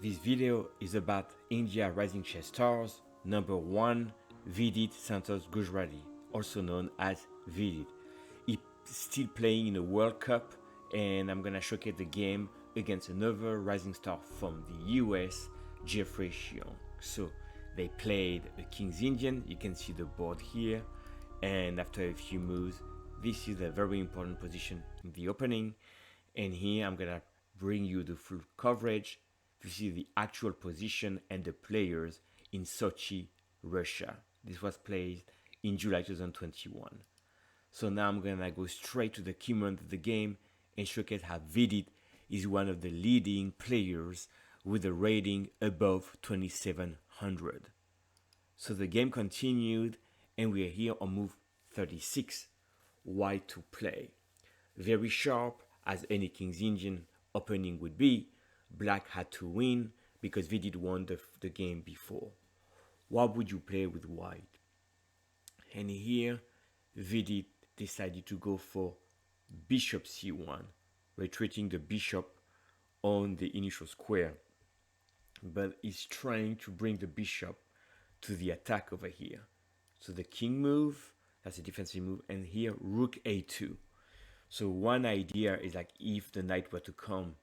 This video is about India rising chess stars. Number 1, Vidit Santosh Gujrathi, also known as Vidit. He's still playing in the World Cup, and I'm gonna showcase the game against another rising star from the US, Jeffrey Xiong. So they played a King's Indian. You can see the board here, and after a few moves, this is a very important position in the opening. And here I'm gonna bring you the full coverage to see the actual position and the players in Sochi, Russia. This was played in July 2021. So now I'm gonna go straight to the key moment of the game and showcase how Vidit is one of the leading players with a rating above 2700. So the game continued, and we are here on move 36, white to play. Very sharp, as any King's Indian opening would be. Black had to win because Vidit won the game before. What would you play with white? And here, Vidit decided to go for bishop c1, retreating the bishop on the initial square. But he's trying to bring the bishop to the attack over here. So the king move, that's a defensive move, and here rook a2. So one idea is like if the knight were to come,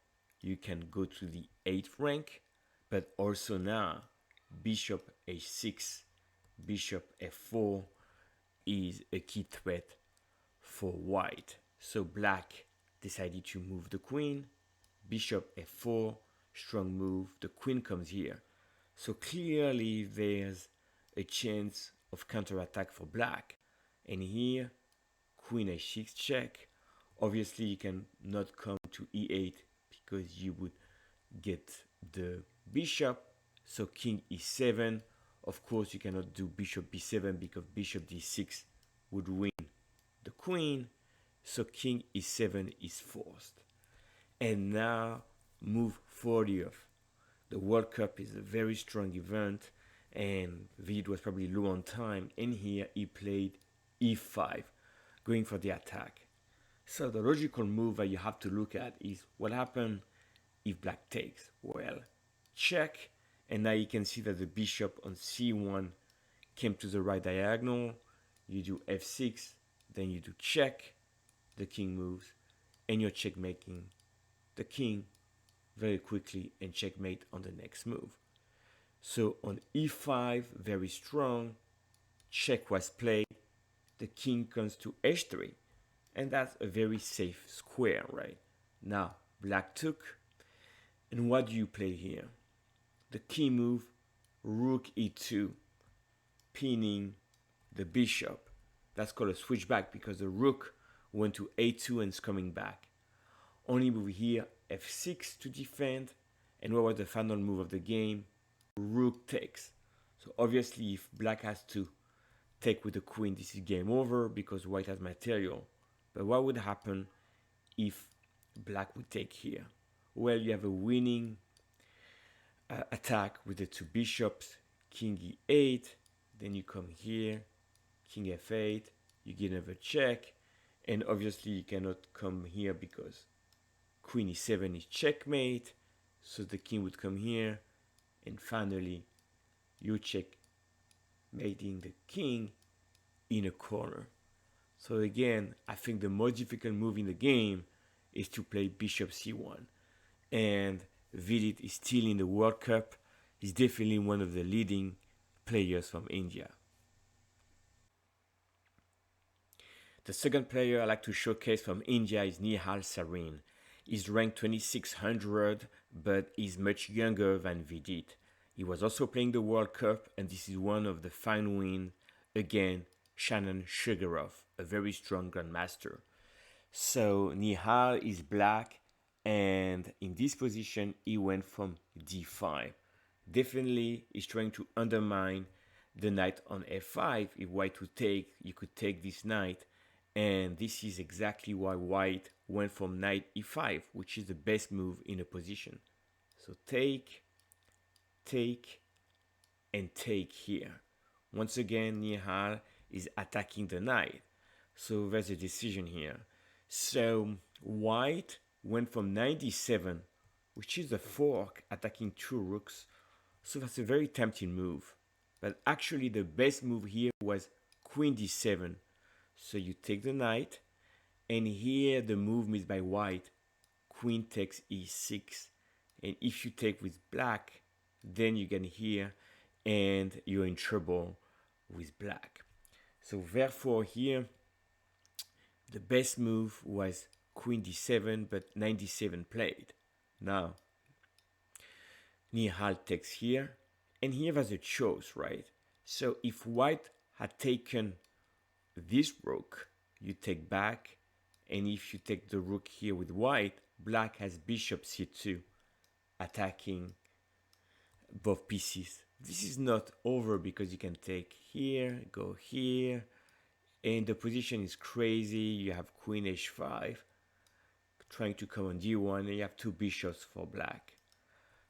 you can go to the 8th rank, but also now bishop h6, bishop f4 is a key threat for white. So black decided to move the queen, bishop f4, strong move, the queen comes here. So clearly there's a chance of counterattack for black. And here, queen h6 check. Obviously you can not come to e8 because you would get the bishop. So king e7. Of course you cannot do bishop b7 because bishop d6 would win the queen. So king e7 is forced. And now move 40th. The World Cup is a very strong event, and Vidit was probably low on time, and here he played e5, going for the attack. So the logical move that you have to look at is what happens if black takes. Well, check, and now you can see that the bishop on c1 came to the right diagonal. You do f6, then you do check, the king moves, and you're checkmating the king very quickly and checkmate on the next move. So on e5, very strong, check was played, the king comes to h3, and that's a very safe square, right? Now, black took, and what do you play here? The key move, rook e2, pinning the bishop. That's called a switchback because the rook went to a2 and is coming back. Only move here, f6 to defend, and what was the final move of the game? Rook takes. So obviously if black has to take with the queen, this is game over because white has material. But what would happen if black would take here? Well, you have a winning attack with the two bishops, king e8, then you come here, king f8, you get another check, and obviously you cannot come here because queen e7 is checkmate, so the king would come here, and finally you checkmating the king in a corner. So again, I think the most difficult move in the game is to play bishop c1. And Vidit is still in the World Cup. He's definitely one of the leading players from India. The second player I like to showcase from India is Nihal Sarin. He's ranked 2600, but he's much younger than Vidit. He was also playing the World Cup, and this is one of the fine wins against Shannon Sugaroff, a very strong grandmaster. So Nihal is black, and in this position he went from d5. Definitely he's trying to undermine the knight on f5. If white would take, you could take this knight, and this is exactly why white went from knight e5, which is the best move in a position. So take, and take here. Once again, Nihal is attacking the knight. So there's a decision here. So white went from 97 which is a fork attacking two rooks. So that's a very tempting move. But actually the best move here was queen d7. So you take the knight, and here the move is by white. Queen takes e6. And if you take with black, then you get here, and you're in trouble with black. So therefore here, the best move was queen d7, but knight d7 played. Now, Nihal takes here, and here was a choice, right? So if white had taken this rook, you take back, and if you take the rook here with white, black has bishop c2, attacking both pieces. This is not over because you can take here, go here, and the position is crazy. You have queen h5 trying to come on d1, and you have two bishops for black.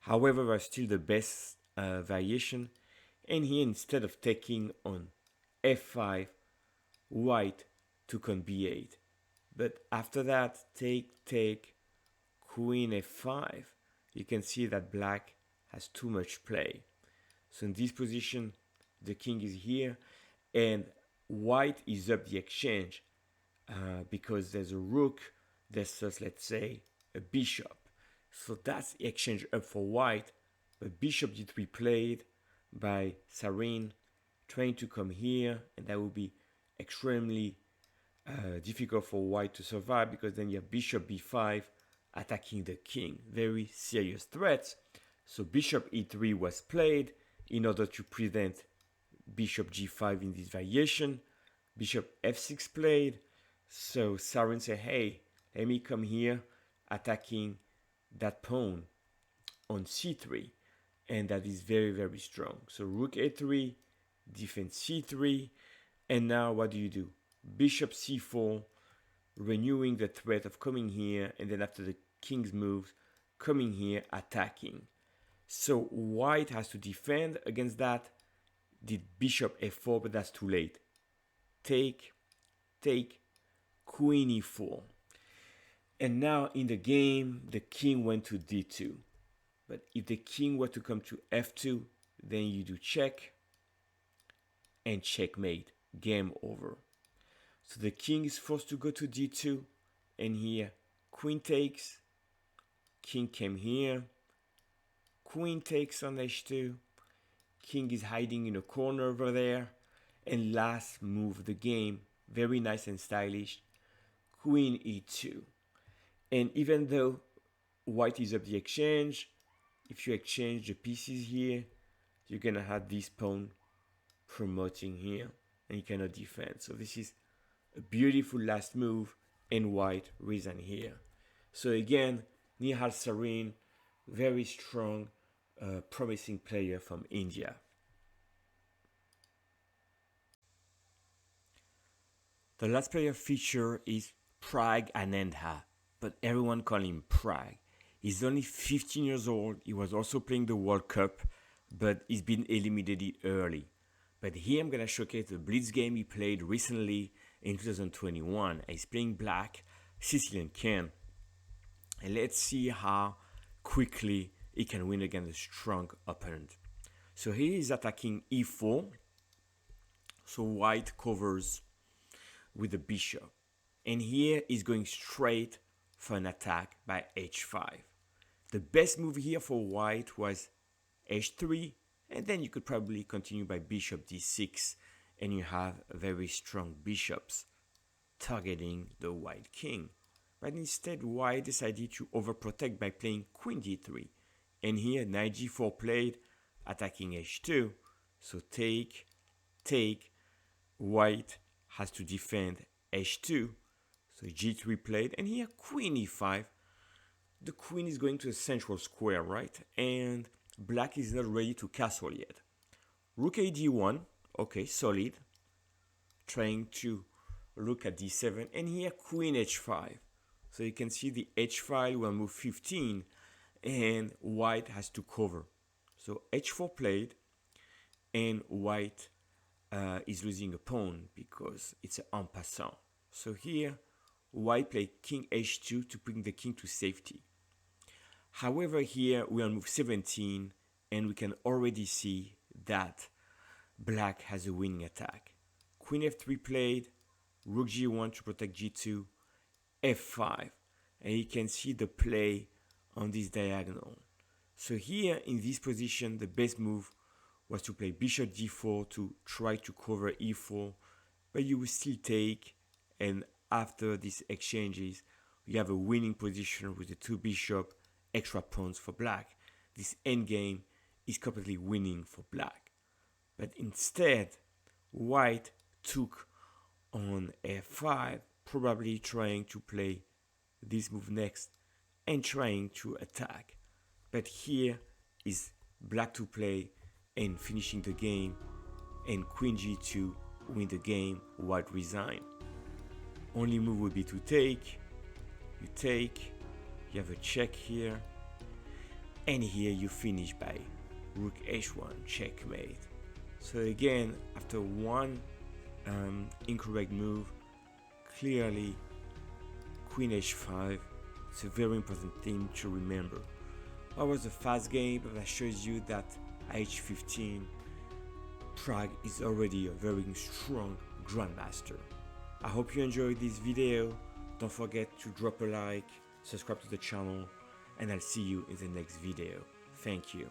However, that's still the best variation. And here, instead of taking on f5, white took on b8. But after that, take, queen f5, you can see that black has too much play. So in this position, the king is here, and white is up the exchange because there's a rook, there's just, let's say, a bishop. So that's the exchange up for white, but bishop d3 played by Sarin, trying to come here, and that would be extremely difficult for white to survive, because then you have bishop b5 attacking the king. Very serious threats. So bishop e3 was played in order to prevent bishop g5 in this variation. Bishop f6 played. So Sarin said, hey, let me come here attacking that pawn on c3. And that is very, very strong. So rook a3, defense c3. And now what do? Bishop c4, renewing the threat of coming here, and then after the king's moves, coming here, attacking. So white has to defend against that. Did bishop f4, but that's too late. Take, queen e4. And now in the game, the king went to d2. But if the king were to come to f2, then you do check and checkmate. Game over. So the king is forced to go to d2, and here queen takes, king came here, queen takes on h2, king is hiding in a corner over there, and last move of the game, very nice and stylish, queen e2. And even though white is up the exchange, if you exchange the pieces here, you're gonna have this pawn promoting here, and you cannot defend. So this is a beautiful last move, and white reason here. So again, Nihal Sarin, very strong, promising player from India. The last player featured is Praggnanandhaa, but everyone call him Praag. He's only 15 years old. He was also playing the World Cup, but he's been eliminated early. But here I'm going to showcase the blitz game he played recently in 2021. He's playing black, Sicilian Ken. And let's see how quickly he can win against a strong opponent. So here he's attacking e4. So white covers with the bishop. And here he's going straight for an attack by h5. The best move here for white was h3. And then you could probably continue by bishop d6, and you have very strong bishops targeting the white king. But instead, white decided to overprotect by playing queen d3. And here, knight g4 played, attacking h2. So take, white has to defend h2. So g3 played, and here queen e5. The queen is going to the central square, right? And black is not ready to castle yet. Rook a d1, okay, solid. Trying to look at d7, and here queen h5. So you can see the h file will move 15, and white has to cover. So h4 played, and white is losing a pawn because it's an en passant. So here, white played king h2 to bring the king to safety. However, here we are on move 17 and we can already see that black has a winning attack. Queen f3 played, rook g1 to protect g2, f5, and you can see the play on this diagonal. So here in this position, the best move was to play bishop d4 to try to cover e4, but you will still take, and after these exchanges, you have a winning position with the two bishop, extra pawns for black. This endgame is completely winning for black. But instead, white took on f5, probably trying to play this move next and trying to attack. But here is black to play and finishing the game, and queen g2 win the game, white resign. Only move would be to take. You take, you have a check here, and here you finish by rook h1, checkmate. So again, after one incorrect move, clearly queen h5 is a very important thing to remember. That was a fast game, but that shows you that at age 15, Pragg is already a very strong grandmaster. I hope you enjoyed this video. Don't forget to drop a like, subscribe to the channel, and I'll see you in the next video. Thank you.